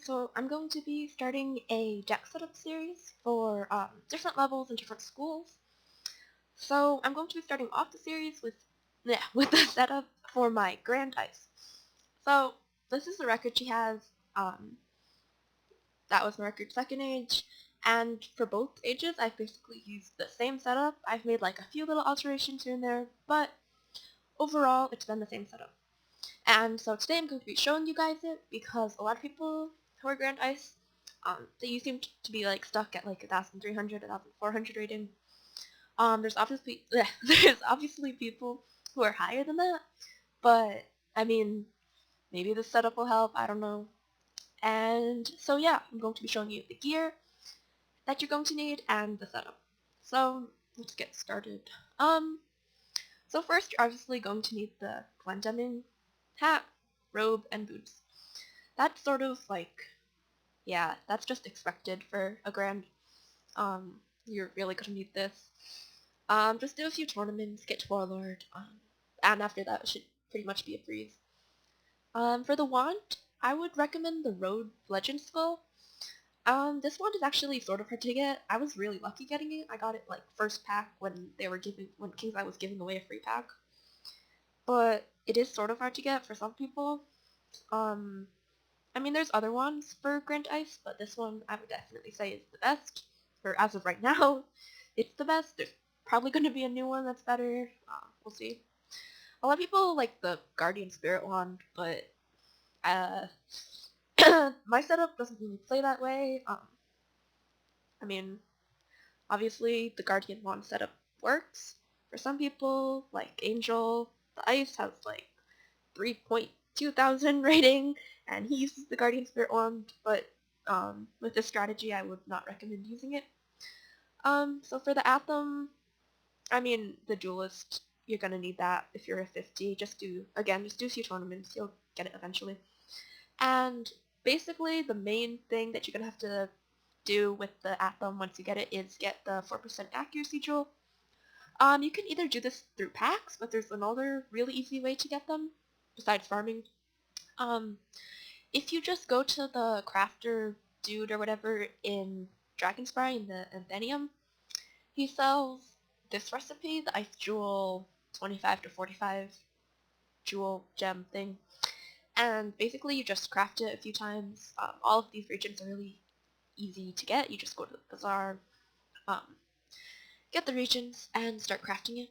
So I'm going to be starting a deck setup series for different levels and different schools. So I'm going to be starting off the series with with the setup for my Grand Ice. So this is the record she has. That was my record second age, and for both ages I've basically used the same setup. I've made like a few little alterations here and there, but overall it's been the same setup. And so today I'm going to be showing you guys it because a lot of people who are Grand Ice, they seem to be like stuck at like 1,300, 1,400 rating. There's obviously people who are higher than that, but I mean, maybe this setup will help, I don't know. And so yeah, I'm going to be showing you the gear that you're going to need and the setup. So let's get started. So first you're obviously going to need the Glendemming hat, robe, and boots. That's sort of like, yeah, that's just expected for a grand. You're really gonna need this. Just do a few tournaments, get to Warlord, and after that it should pretty much be a breeze. For the wand, I would recommend the Road Legend Skull. This wand is actually sort of hard to get. I was really lucky getting it. I got it like first pack when King's Eye was giving away a free pack. But it is sort of hard to get for some people. I mean, there's other ones for Grand Ice, but this one I would definitely say is the best. Or as of right now, it's the best. There's probably going to be a new one that's better. We'll see. A lot of people like the Guardian Spirit wand, but my setup doesn't really play that way. I mean, obviously the Guardian wand setup works. For some people, like Angel, the Ice has like 3,200 rating, and he uses the Guardian Spirit wand, but with this strategy I would not recommend using it. So for the Atham, I mean, the Duelist, you're gonna need that if you're a 50. Just do a few tournaments, you'll get it eventually. And basically the main thing that you're gonna have to do with the Atham once you get it is get the 4% accuracy jewel. You can either do this through packs, but there's another really easy way to get them, besides farming. If you just go to the crafter dude or whatever in Dragonspire in the Anthenium, he sells this recipe, the Ice Jewel 25 to 45 jewel gem thing, and basically you just craft it a few times. All of these regions are really easy to get. You just go to the bazaar, get the regions, and start crafting it.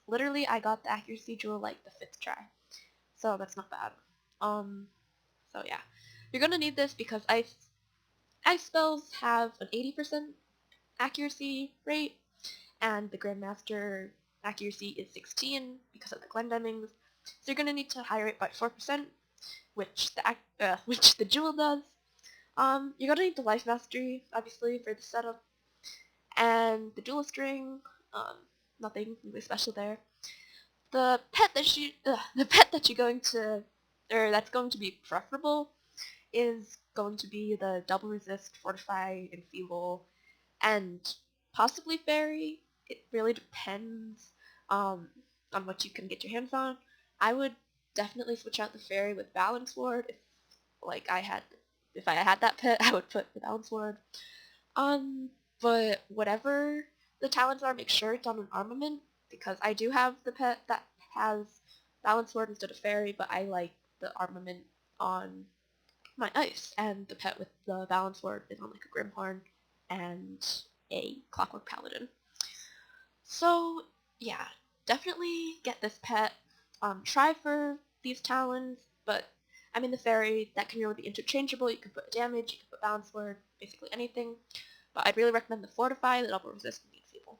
Literally, I got the accuracy jewel like the 5th try, so that's not bad. So yeah, you're gonna need this because ice spells have an 80% accuracy rate, and the Grandmaster accuracy is 16 because of the Glendemmings. So you're gonna need to higher it by 4%, which the jewel does. You're gonna need the Life Mastery, obviously, for the setup, and the Duelist Ring. Nothing really special there. The pet that you're going to, or that's going to be preferable, is going to be the Double Resist, Fortify, Enfeeble, and possibly Fairy. It really depends on what you can get your hands on. I would definitely switch out the Fairy with Balance Ward if I had that pet. I would put the Balance Ward. But whatever the talents are, make sure it's on an armament, because I do have the pet that has Balance Ward instead of Fairy, but I like the armament on my Ice, and the pet with the Balance Ward is on like a Grimhorn and a Clockwork Paladin. So yeah, definitely get this pet. Try for these talents, but I mean the Fairy, that can really be interchangeable. You can put damage, you can put Balance Ward, basically anything. But I'd really recommend the Fortify, the Double Resist, and the Enfeeble.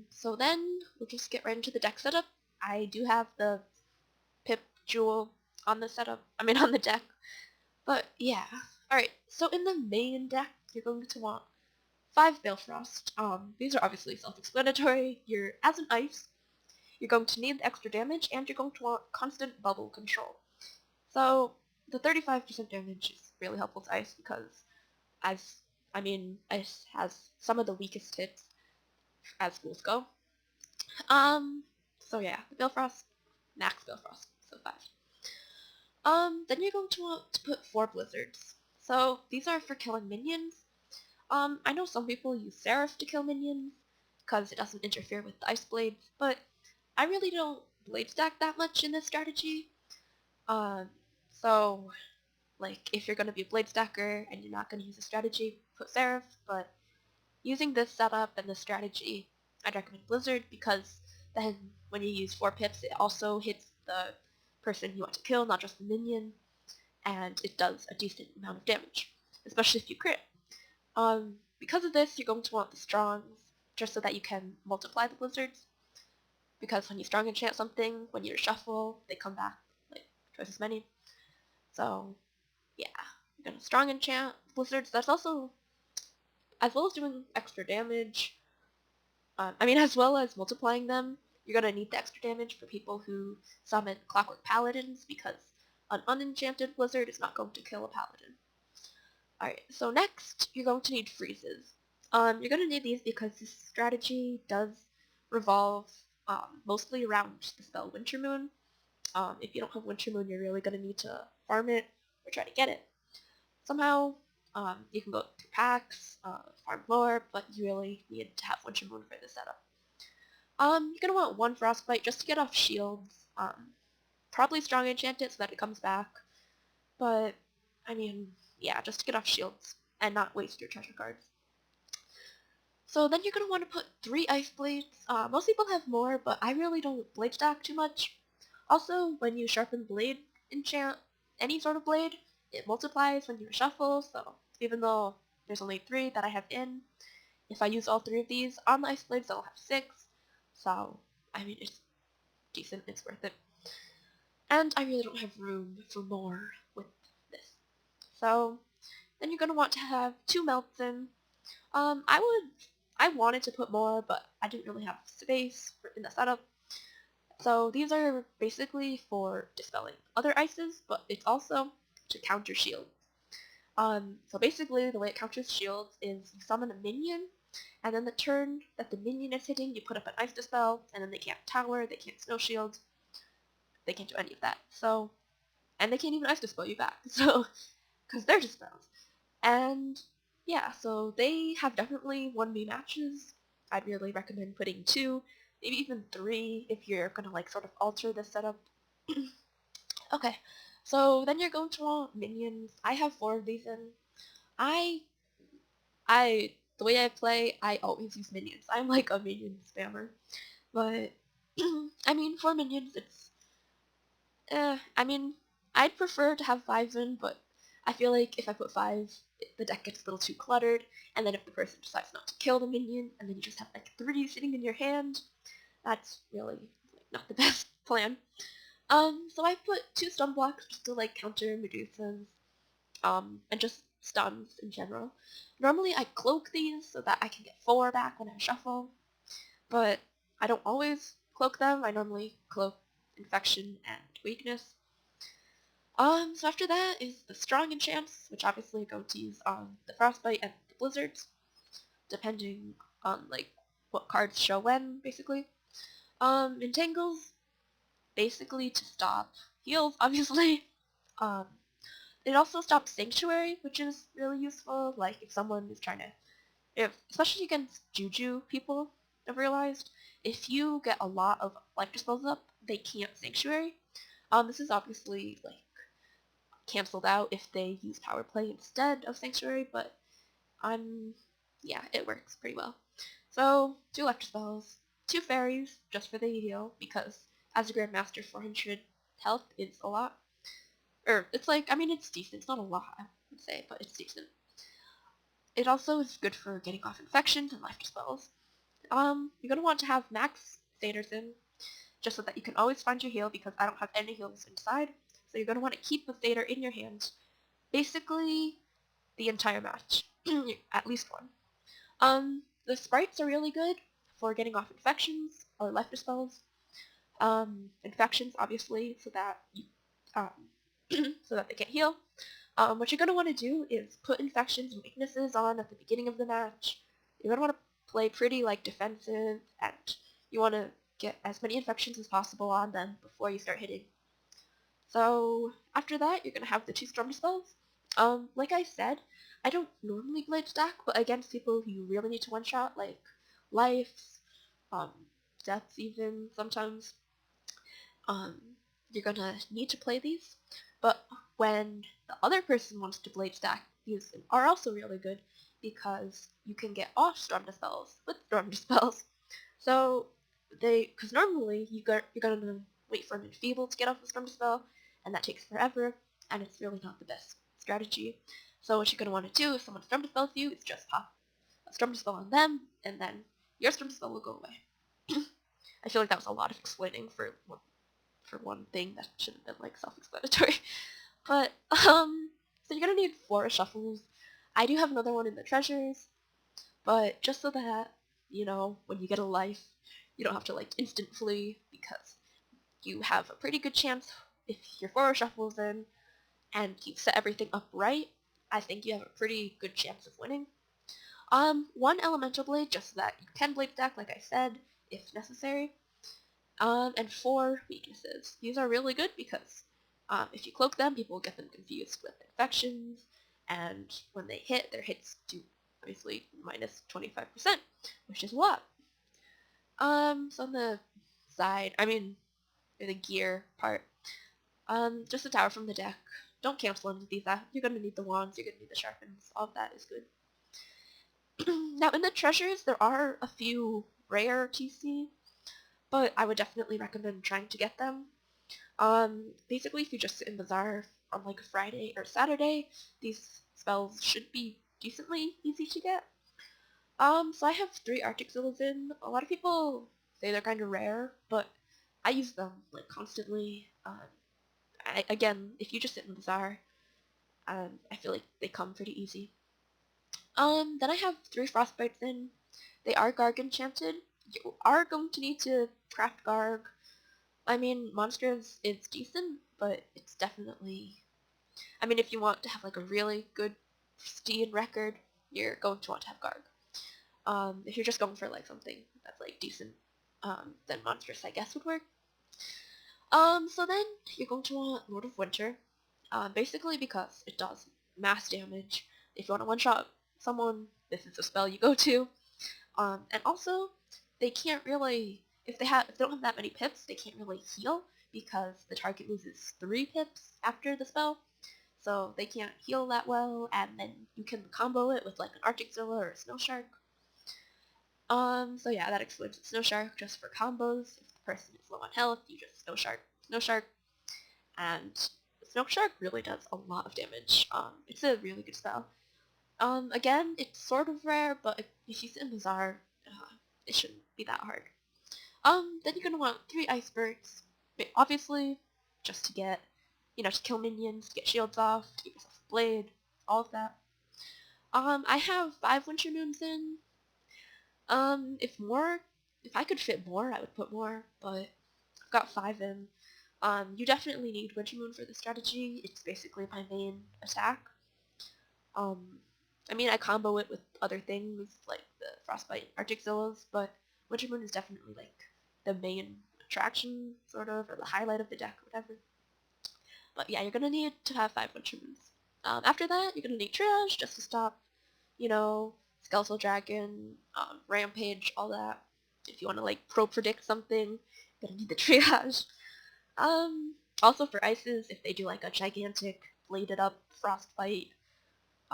So then we'll just get right into the deck setup. I do have the Pip Jewel on the on the deck. But yeah. Alright, so in the main deck, you're going to want 5 Balefrost. These are obviously self-explanatory. As an Ice, you're going to need the extra damage, and you're going to want constant bubble control. So the 35% damage is really helpful to Ice because Ice has some of the weakest hits as schools go. So yeah, Balefrost, max Balefrost, so 5. Then you're going to want to put 4 blizzards. So these are for killing minions. I know some people use Seraph to kill minions, because it doesn't interfere with the ice blades, but I really don't blade stack that much in this strategy. So, like, if you're going to be a blade stacker and you're not going to use a strategy, put Seraph, but using this setup and this strategy, I'd recommend Blizzard, because then when you use 4 pips, it also hits the person you want to kill, not just the minion, and it does a decent amount of damage, especially if you crit. Because of this, you're going to want the Strongs, just so that you can multiply the Blizzards, because when you Strong enchant something, when you shuffle, they come back like twice as many. So, yeah, you're going to Strong enchant Blizzards. That's also, as well as doing extra damage, as well as multiplying them, you're going to need the extra damage for people who summon Clockwork Paladins, because an unenchanted Blizzard is not going to kill a Paladin. Alright, so next, you're going to need freezes. You're going to need these because this strategy does revolve mostly around the spell Winter Moon. If you don't have Winter Moon, you're really going to need to farm it or try to get it. Somehow, you can go through packs, farm lore, but you really need to have Winter Moon for this setup. You're going to want 1 Frostbite just to get off shields. Probably Strong Enchant it so that it comes back. But, yeah, just to get off shields and not waste your treasure cards. So then you're going to want to put 3 Ice Blades. Most people have more, but I really don't blade stack too much. Also, when you sharpen blade enchant any sort of blade, it multiplies when you reshuffle, so even though there's only 3 that I have in, if I use all 3 of these on the Ice Blades, I'll have 6. So, it's decent, it's worth it. And I really don't have room for more with this. So, then you're going to want to have 2 melts in. I wanted to put more, but I didn't really have space in the setup. So these are basically for dispelling other ices, but it's also to counter shields. So basically the way it counters shields is you summon a minion, and then the turn that the minion is hitting, you put up an ice dispel, and then they can't tower, they can't snow shield, they can't do any of that. So, and they can't even ice dispel you back, so, because they're dispelled. And yeah, so they have definitely won me matches. I'd really recommend putting 2, maybe even 3 if you're gonna sort of alter the setup. Okay, so then you're going to want minions. I have 4 of these in. The way I play, I always use minions. I'm like a minion spammer. But, for minions, it's, I'd prefer to have 5 in, but I feel like if I put 5, the deck gets a little too cluttered, and then if the person decides not to kill the minion, and then you just have 3 sitting in your hand, that's really not the best plan. So I put 2 stun blocks just to counter Medusas, and just stuns in general. Normally I cloak these so that I can get 4 back when I shuffle, but I don't always cloak them. I normally cloak Infection and Weakness. So after that is the Strong Enchants, which obviously go to use on the Frostbite and the Blizzards, depending on, what cards show when, basically. Entangles, basically to stop heals, obviously. It also stops Sanctuary, which is really useful, if someone is trying to, especially against Juju people, I've realized, if you get a lot of life dispels up, they can't Sanctuary. This is obviously, canceled out if they use Power Play instead of Sanctuary, but yeah, it works pretty well. So, 2 Electro Spells, 2 Fairies, just for the heal, because as a Grandmaster, 400 health is a lot. It's it's decent. It's not a lot, I would say, but it's decent. It also is good for getting off infections and life dispels. You're going to want to have max Satyrs in, just so that you can always find your heal, because I don't have any heals inside. So you're going to want to keep the Satyr in your hand, basically the entire match. At least 1. The sprites are really good for getting off infections or life dispels. Infections, obviously, so that you, so that they can heal. What you're going to want to do is put infections and weaknesses on at the beginning of the match. You're going to want to play pretty defensive, and you want to get as many infections as possible on them before you start hitting. So after that, you're gonna have the 2 Storm spells. Like I said, I don't normally blade stack, but against people who you really need to one-shot, like lives, um, deaths even sometimes, um, you're gonna need to play these. But when the other person wants to blade stack, these are also really good because you can get off Storm Dispels with Storm Dispels. So because normally you're gonna wait for an Enfeeble to get off the Storm Dispel, and that takes forever, and it's really not the best strategy. So what you're gonna want to do if someone Storm Dispels you is just pop a Storm Dispel on them, and then your Storm Dispel will go away. I feel like that was a lot of explaining for one thing that should have been like self-explanatory. But so you're gonna need 4 shuffles. I do have another one in the treasures, but just so that, you know, when you get a life, you don't have to like instant flee, because you have a pretty good chance if your 4 shuffles in and you set everything up right. I think you have a pretty good chance of winning. 1 elemental blade, just so that you can blade stack, like I said, if necessary. And 4 weaknesses. These are really good because if you cloak them, people get them confused with infections, and when they hit, their hits do obviously minus 25%, which is a lot. So on the side, the gear part, just the tower from the deck. Don't cancel any of these out. You're gonna need the wands, you're gonna need the sharpens, all of that is good. Now in the treasures, there are a few rare TC, but I would definitely recommend trying to get them. Basically, if you just sit in Bazaar on like a Friday or Saturday, these spells should be decently easy to get. So I have 3 Arctic Zillas in. A lot of people say they're kind of rare, but I use them like constantly. Again, if you just sit in Bazaar, I feel like they come pretty easy. Then I have 3 Frostbites in. They are Garg enchanted. You are going to need to craft Garg. Monsters is decent, but it's definitely... if you want to have like a really good pristine record, you're going to want to have Garg. If you're just going for like something that's like decent, then Monstrous I guess would work. So then you're going to want Lord of Winter, basically because it does mass damage. If you want to one-shot someone, this is the spell you go to. And also, they can't really, if they don't have that many pips, they can't really heal because the target loses 3 pips after the spell. So they can't heal that well, and then you can combo it with like an Arctic Zilla or a Snow Shark. So yeah, that explains it. Snow Shark just for combos. If the person is low on health, you just Snow Shark, and Snow Shark really does a lot of damage. It's a really good spell. Again, it's sort of rare, but if you sit in Bazaar, it shouldn't be that hard. Then you're gonna want 3 Icebergs, obviously, just to get, to kill minions, to get shields off, to get yourself a blade, all of that. I have 5 Winter Moons in. If I could fit more, I would put more, but I've got 5 in. You definitely need Winter Moon for the strategy. It's basically my main attack. I combo it with other things, like the Frostbite and Arctic Zillas, but Winter Moon is definitely, like, the main attraction, sort of, or the highlight of the deck, or whatever. But yeah, you're gonna need to have 5 Winter Moons. After that, you're gonna need Triage, just to stop, Skeletal Dragon, Rampage, all that. If you want to, like, pro-predict something, you're gonna need the Triage. Also for Ices, if they do, like, a gigantic, bladed up Frostbite.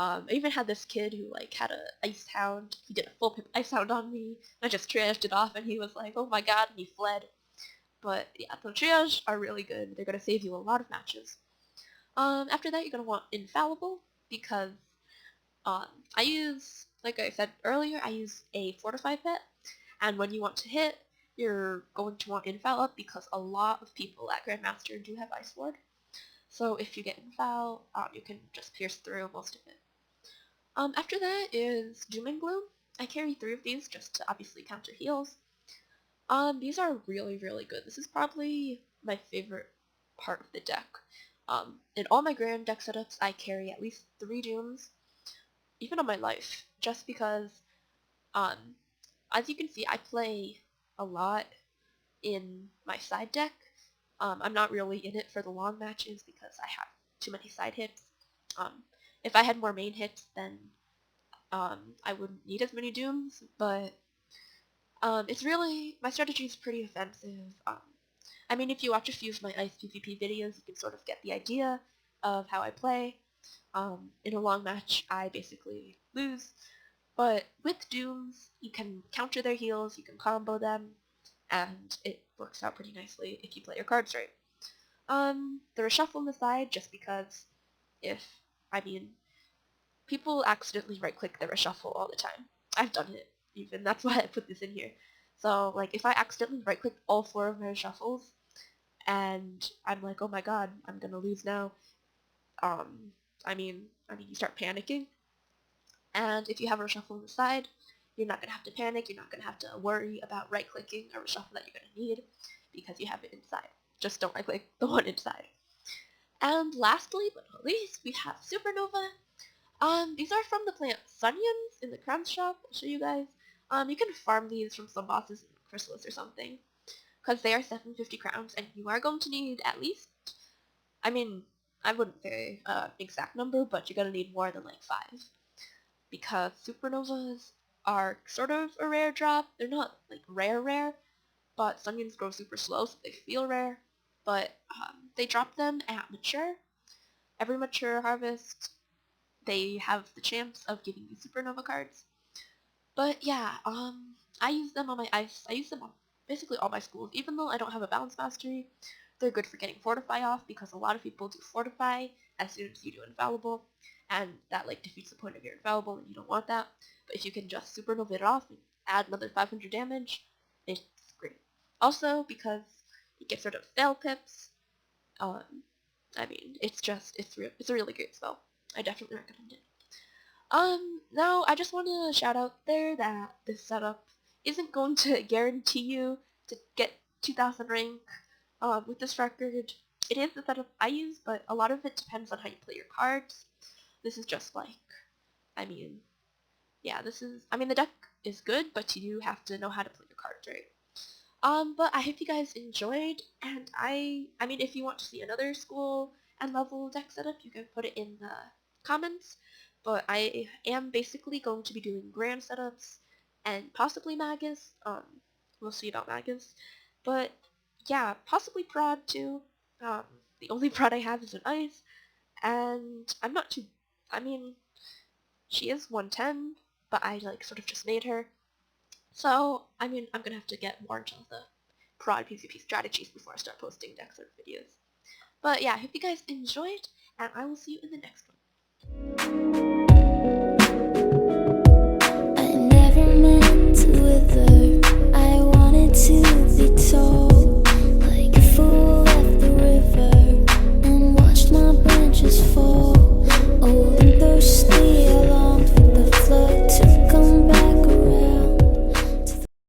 I even had this kid who, like, had a Ice Hound. He did a full pip Ice Hound on me. I just triaged it off, and he was like, oh my god, and he fled. But yeah, the triage are really good. They're gonna save you a lot of matches. After that, you're gonna want Infallible, because I use, like I said earlier, I use a Fortify pet, and when you want to hit, you're going to want Infall up, because a lot of people at Grandmaster do have Ice Ward. So if you get Infall, you can just pierce through most of it. After that is Doom and Gloom. I carry 3 of these just to obviously counter heals. These are really, really good. This is probably my favorite part of the deck. In all my grand deck setups, I carry at least 3 Dooms, even on my life, just because, as you can see, I play a lot in my side deck, I'm not really in it for the long matches because I have too many side hits. If I had more main hits, then I wouldn't need as many dooms, but it's really, my strategy is pretty offensive. I mean, if you watch a few of my Ice PvP videos, you can sort of get the idea of how I play. In a long match, I basically lose, but with dooms, you can counter their heals, you can combo them, and it works out pretty nicely if you play your cards right. The reshuffle on the side, just because if, I mean, people accidentally right-click the reshuffle all the time. I've done it, even. That's why I put this in here. So, like, if I accidentally right-click all 4 of my reshuffles, and I'm like, oh my god, I'm gonna lose now, um, you start panicking, and if you have a reshuffle on the side, you're not gonna have to panic, you're not gonna have to worry about right-clicking a reshuffle that you're gonna need, because you have it inside. Just don't right-click the one inside. And lastly, but not least, we have Supernova. These are from the plant Sunions in the crown shop. I'll show you guys. You can farm these from some bosses in Chrysalis or something, because they are 750 crowns, and you are going to need at least, I mean, I wouldn't say exact number, but you're going to need more than like 5, because supernovas are sort of a rare drop. They're not like rare, but Sunions grow super slow, so they feel rare, but they drop them at mature. Every mature harvest, they have the chance of giving you supernova cards. But yeah, I use them on my ice. I use them on basically all my schools. Even though I don't have a balance mastery, they're good for getting fortify off, because a lot of people do fortify as soon as you do infallible, and that like defeats the point of your infallible, and you don't want that. But if you can just supernova it off and add another 500 damage, it's great. Also, because it gets rid of fail pips, it's a really great spell. I definitely recommend it. Now I just want to shout out there that this setup isn't going to guarantee you to get 2000 rank with this record. It is the setup I use, but a lot of it depends on how you play your cards. This is just like, I mean, yeah, the deck is good, but you do have to know how to play your cards right. But I hope you guys enjoyed, and I mean, if you want to see another school and level deck setup, you can put it in the comments. But I am basically going to be doing grand setups and possibly Magus. We'll see about Magus. But yeah, possibly Prod too. Um, the only Prod I have is an Ice, and I'm not too. I mean, she is 110, but I like sort of just made her. So, I mean, I'm gonna have to get more into the prod PvP strategies before I start posting deck sort videos. But yeah, I hope you guys enjoyed, and I will see you in the next one.